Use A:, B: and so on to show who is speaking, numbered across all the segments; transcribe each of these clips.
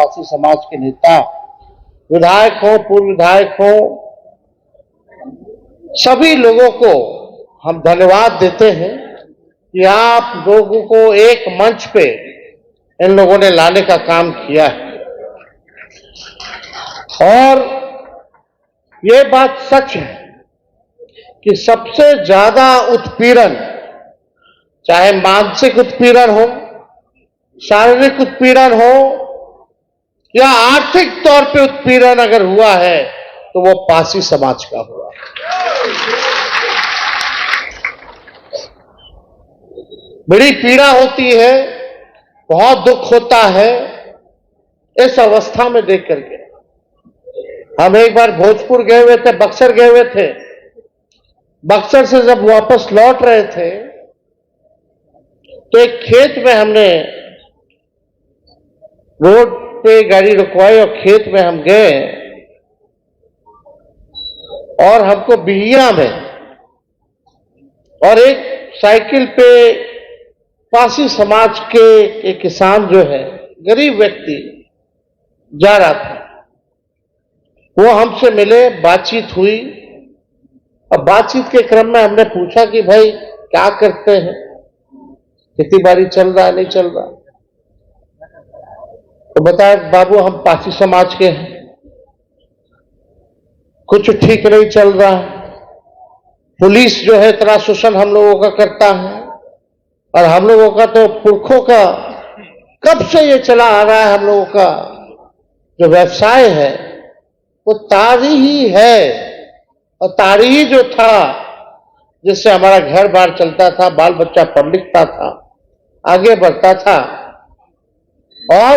A: पासी समाज के नेता, विधायक हो, पूर्व विधायक हो, सभी लोगों को हम धन्यवाद देते हैं कि आप लोगों को एक मंच पे इन लोगों ने लाने का काम किया है। और ये बात सच है कि सबसे ज्यादा उत्पीड़न, चाहे मानसिक उत्पीड़न हो, शारीरिक उत्पीड़न हो या आर्थिक तौर पे उत्पीड़न अगर हुआ है तो वो पासी समाज का हुआ। बड़ी पीड़ा होती है, बहुत दुख होता है इस अवस्था में देख करके। हम एक बार भोजपुर गए हुए थे, बक्सर गए हुए थे। बक्सर से जब वापस लौट रहे थे तो एक खेत में हमने रोड पे गाड़ी रुकवाई और खेत में हम गए और हमको बिहिया में और एक साइकिल पे पासी समाज के एक किसान जो है, गरीब व्यक्ति जा रहा था, वो हमसे मिले, बातचीत हुई। और बातचीत के क्रम में हमने पूछा कि भाई क्या करते हैं, खेती बाड़ी चल रहा है नहीं चल रहा? तो बताया बाबू हम पासी समाज के हैं, कुछ ठीक नहीं चल रहा है, पुलिस जो है इतना शोषण हम लोगों का करता है और हम लोगों का तो पुरखों का कब से ये चला आ रहा है, हम लोगों का जो व्यवसाय है वो तारी ही है। और तारी ही जो था जिससे हमारा घर बार चलता था, बाल बच्चा पढ़ लिखता था, आगे बढ़ता था। और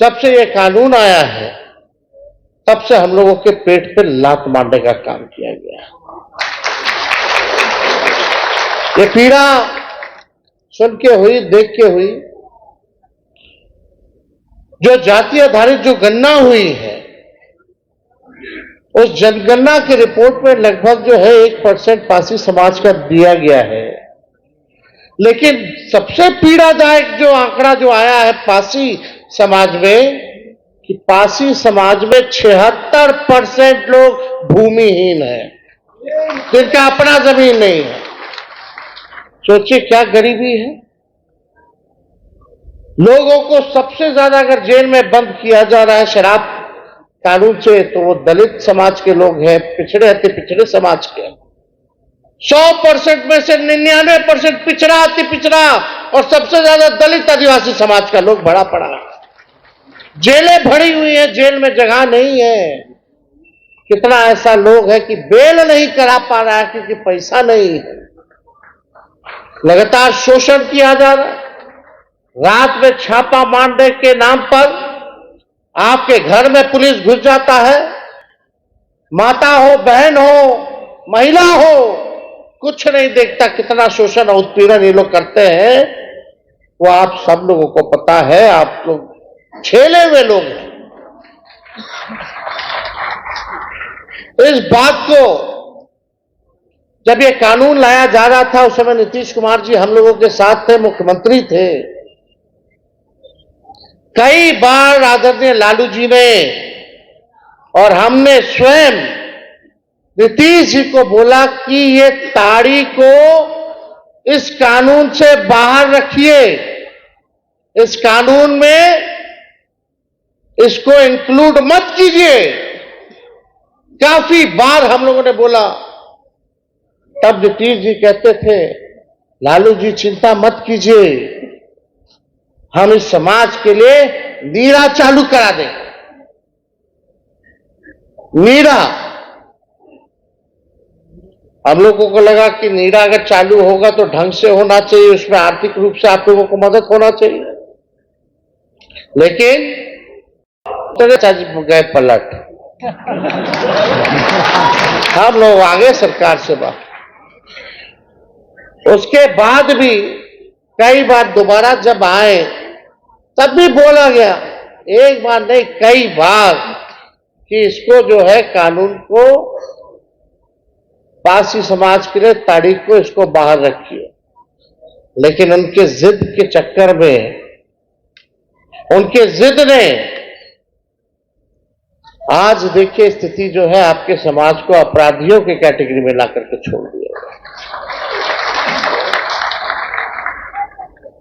A: जब से ये कानून आया है तब से हम लोगों के पेट पे लात मारने का काम किया गया। ये पीड़ा सुन के हुई, देख के हुई। जो जाति आधारित जो गणना हुई है, उस जनगणना की रिपोर्ट में लगभग जो है 1% पासी समाज का दिया गया है। लेकिन सबसे पीड़ादायक जो आंकड़ा जो आया है पासी समाज में, कि पासी समाज में 76% लोग भूमिहीन है, जिनका अपना जमीन नहीं है। सोचिए क्या गरीबी है। लोगों को सबसे ज्यादा अगर जेल में बंद किया जा रहा है शराब कानून से, तो वो दलित समाज के लोग हैं, पिछड़े अति पिछड़े समाज के। 100% में से 99% पिछड़ा अति पिछड़ा और सबसे ज्यादा दलित आदिवासी समाज का लोग भरा पड़ा है। जेलें भरी हुई हैं, जेल में जगह नहीं है। कितना ऐसा लोग है कि बेल नहीं करा पा रहा है क्योंकि पैसा नहीं है। लगातार शोषण किया जा रहा है। रात में छापा मारने के नाम पर आपके घर में पुलिस घुस जाता है। माता हो, बहन हो, महिला हो, कुछ नहीं देखता। कितना शोषण और उत्पीड़न ये लोग करते हैं वो आप सब लोगों को पता है। आप लोग छेले हुए लोग हैं। इस बात को जब ये कानून लाया जा रहा था उस समय नीतीश कुमार जी हम लोगों के साथ थे, मुख्यमंत्री थे। कई बार आदरणीय लालू जी ने और हमने स्वयं नीतीश जी को बोला कि ये ताड़ी को इस कानून से बाहर रखिए, इस कानून में इसको इंक्लूड मत कीजिए। काफी बार हम लोगों ने बोला। तब नीतीश जी कहते थे लालू जी चिंता मत कीजिए, हम इस समाज के लिए नीरा चालू करा दें। नीरा, हम लोगों को लगा कि नीरा अगर चालू होगा तो ढंग से होना चाहिए, उसमें आर्थिक रूप से आप लोगों को मदद होना चाहिए। लेकिन गए पलट, हम लोग आगे सरकार से बात। उसके बाद भी कई बार दोबारा जब आए तब भी बोला गया, एक बार नहीं कई बार, कि इसको जो है कानून को पासी समाज के लिए तारीख को इसको बाहर रखिए। लेकिन उनके जिद के चक्कर में, उनके जिद ने आज देखिए स्थिति जो है आपके समाज को अपराधियों के कैटेगरी में ला करके छोड़ दिया।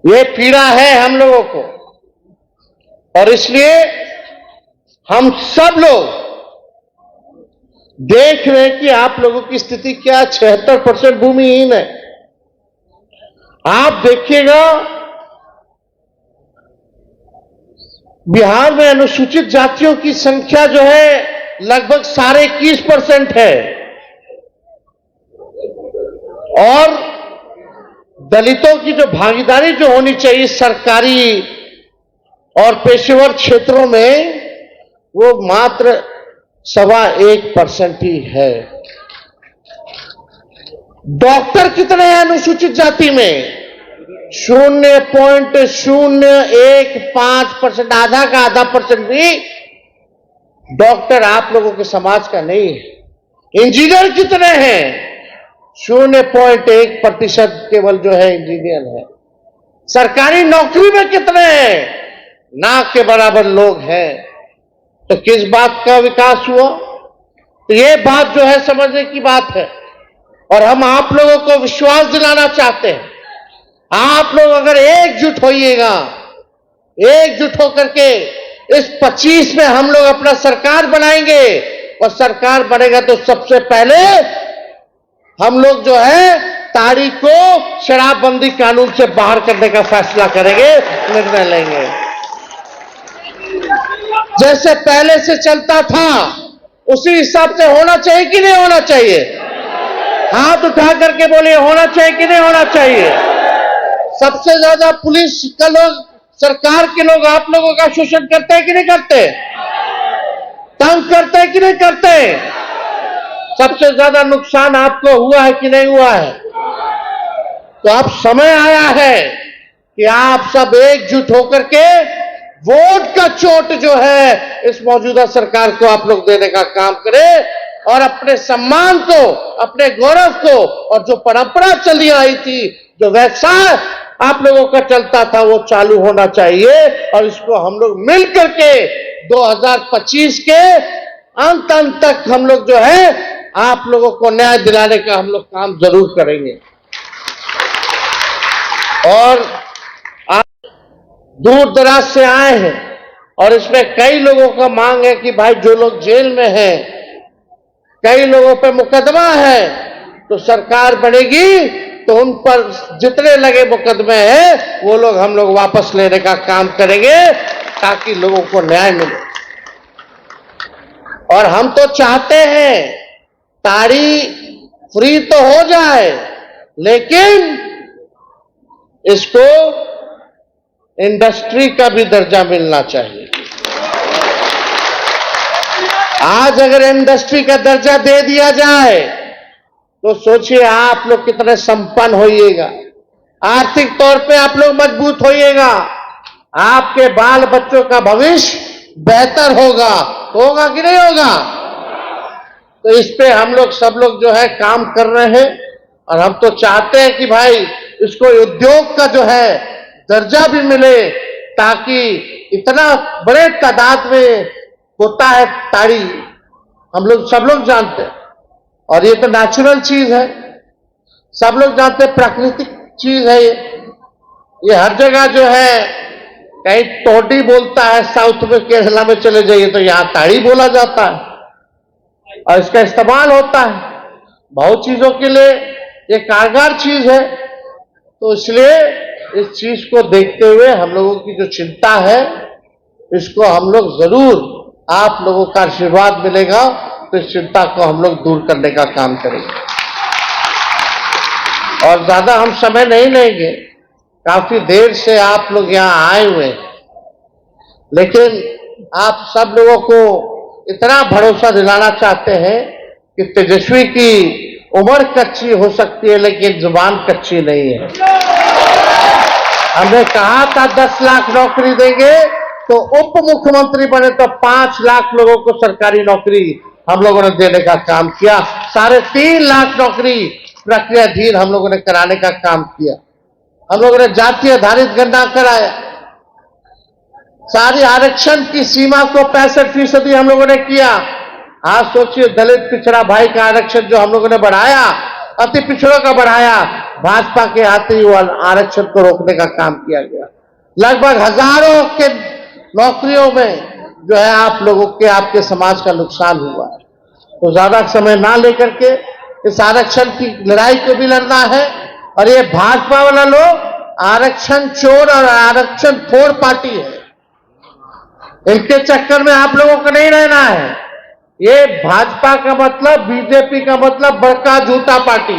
A: ये पीड़ा है हम लोगों को, और इसलिए हम सब लोग देख रहे हैं कि आप लोगों की स्थिति क्या। 76% भूमिहीन है। आप देखिएगा बिहार में अनुसूचित जातियों की संख्या जो है लगभग 21.5% है, और दलितों की जो भागीदारी जो होनी चाहिए सरकारी और पेशेवर क्षेत्रों में, वो मात्र 1.25% ही है। डॉक्टर कितने हैं अनुसूचित जाति में? 0.015%, आधा का आधा परसेंट भी डॉक्टर आप लोगों के समाज का नहीं है। इंजीनियर कितने हैं? 0.1% केवल जो है इंजीनियर है। सरकारी नौकरी में कितने हैं? ना के बराबर लोग हैं। तो किस बात का विकास हुआ? तो ये बात जो है समझने की बात है, और हम आप लोगों को विश्वास दिलाना चाहते हैं। आप लोग अगर एकजुट होइएगा, एकजुट होकर के इस 25 में हम लोग अपना सरकार बनाएंगे, और सरकार बनेगा तो सबसे पहले हम लोग जो है ताड़ी को शराबबंदी कानून से बाहर करने का फैसला करेंगे, निर्णय लेंगे। जैसे पहले से चलता था उसी हिसाब से होना चाहिए कि नहीं होना चाहिए? हाथ उठा करके बोलिए, होना चाहिए कि नहीं होना चाहिए? सबसे ज्यादा पुलिस का लोग, सरकार के लोग आप लोगों का शोषण करते हैं कि नहीं करते? तंग करते हैं कि नहीं करते? सबसे ज्यादा नुकसान आपको हुआ है कि नहीं हुआ है? तो अब समय आया है कि आप सब एकजुट होकर के वोट का चोट जो है इस मौजूदा सरकार को आप लोग देने का काम करें, और अपने सम्मान को, अपने गौरव को, और जो परंपरा चली आई थी, जो व्यवसाय आप लोगों का चलता था, वो चालू होना चाहिए। और इसको हम लोग मिलकर के 2025 के अंत तक हम लोग जो है आप लोगों को न्याय दिलाने का हम लोग काम जरूर करेंगे। और आप दूर दराज से आए हैं, और इसमें कई लोगों का मांग है कि भाई जो लोग जेल में हैं, कई लोगों पे मुकदमा है, तो सरकार बनेगी तो उन पर जितने लगे मुकदमे हैं वो लोग हम लोग वापस लेने का काम करेंगे, ताकि लोगों को न्याय मिले। और हम तो चाहते हैं ताड़ी फ्री तो हो जाए, लेकिन इसको इंडस्ट्री का भी दर्जा मिलना चाहिए। आज अगर इंडस्ट्री का दर्जा दे दिया जाए तो सोचिए आप लोग कितने संपन्न होइएगा, आर्थिक तौर पे आप लोग मजबूत होइएगा, आपके बाल बच्चों का भविष्य बेहतर होगा। होगा कि नहीं होगा? तो इस पे हम लोग सब लोग जो है काम कर रहे हैं, और हम तो चाहते हैं कि भाई इसको उद्योग का जो है दर्जा भी मिले, ताकि इतना बड़े तादाद में होता है ताड़ी, हम लोग सब लोग जानते हैं, और ये तो नेचुरल चीज है, सब लोग जानते हैं, प्राकृतिक चीज है ये हर जगह जो है, कहीं टोडी बोलता है साउथ में, केरला में चले जाइए तो यहां ताड़ी बोला जाता है, और इसका इस्तेमाल होता है बहुत चीजों के लिए। ये कारगर चीज है, तो इसलिए इस चीज को देखते हुए हम लोगों की जो चिंता है, इसको हम लोग जरूर, आप लोगों का आशीर्वाद मिलेगा तो इस चिंता को हम लोग दूर करने का काम करेंगे। और ज्यादा हम समय नहीं लेंगे, काफी देर से आप लोग यहां आए हुए हैं, लेकिन आप सब लोगों को इतना भरोसा दिलाना चाहते हैं कि तेजस्वी की उम्र कच्ची हो सकती है, लेकिन जुबान कच्ची नहीं है। हमने कहा था 10 लाख नौकरी देंगे, तो उप मुख्यमंत्री बने तो 5 लाख लोगों को सरकारी नौकरी हम लोगों ने देने का काम किया। 3.5 लाख नौकरी प्रक्रियाधीन हम लोगों ने कराने का काम किया। हम लोगों ने जाति आधारित गणना कराया, सारी आरक्षण की सीमा को 65% हम लोगों ने किया। आज सोचिए, दलित पिछड़ा भाई का आरक्षण जो हम लोगों ने बढ़ाया, अति पिछड़ों का बढ़ाया, भाजपा के आते ही वो आरक्षण को रोकने का काम किया गया। लगभग हजारों के नौकरियों में जो है आप लोगों के, आपके समाज का नुकसान हुआ है। तो ज्यादा समय ना लेकर के इस आरक्षण की लड़ाई को भी लड़ना है। और ये भाजपा वाला लोग आरक्षण चोर और आरक्षण फोड़ पार्टी है, इनके चक्कर में आप लोगों को नहीं रहना है। ये भाजपा का मतलब, बीजेपी का मतलब बड़का झूठा पार्टी।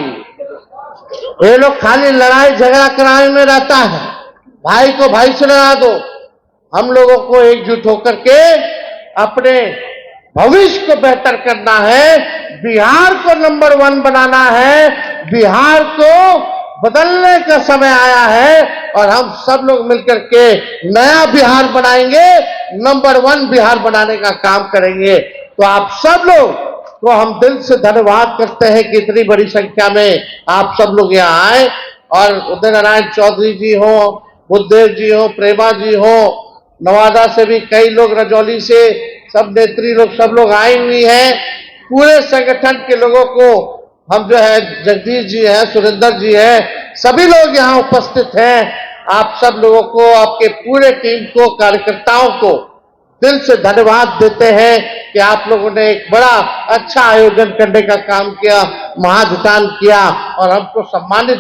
A: ये लोग खाली लड़ाई झगड़ा कराने में रहता है। भाई को भाई से लड़ा दो। हम लोगों को एकजुट होकर के अपने भविष्य को बेहतर करना है, बिहार को नंबर 1 बनाना है, बिहार को बदलने का समय आया है और हम सब लोग मिलकर के नया बिहार बनाएंगे, नंबर 1 बिहार बनाने का काम करेंगे। तो आप सब लोग को हम दिल से धन्यवाद करते हैं कि इतनी बड़ी संख्या में आप सब लोग यहाँ आए। और उदय नारायण चौधरी जी हो, बुद्धदेव जी हो, प्रेमा जी हो, नवादा से भी कई लोग, रजौली से सब नेत्री लोग, सब लोग आई हुई हैं। पूरे संगठन के लोगों को हम जो है, जगदीश जी हैं, सुरेंद्र जी हैं, सभी लोग यहाँ उपस्थित हैं। आप सब लोगों को, आपके पूरे टीम को, कार्यकर्ताओं को दिल से धन्यवाद देते हैं कि आप लोगों ने एक बड़ा अच्छा आयोजन करने का काम किया, महाजुटान किया और हमको सम्मानित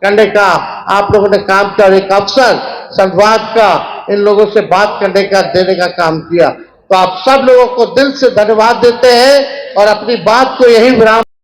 A: करने का आप लोगों ने काम किया और एक अवसर संवाद का, इन लोगों से बात करने का, देने का काम किया। तो आप सब लोगों को दिल से धन्यवाद देते हैं और अपनी बात को यही विराम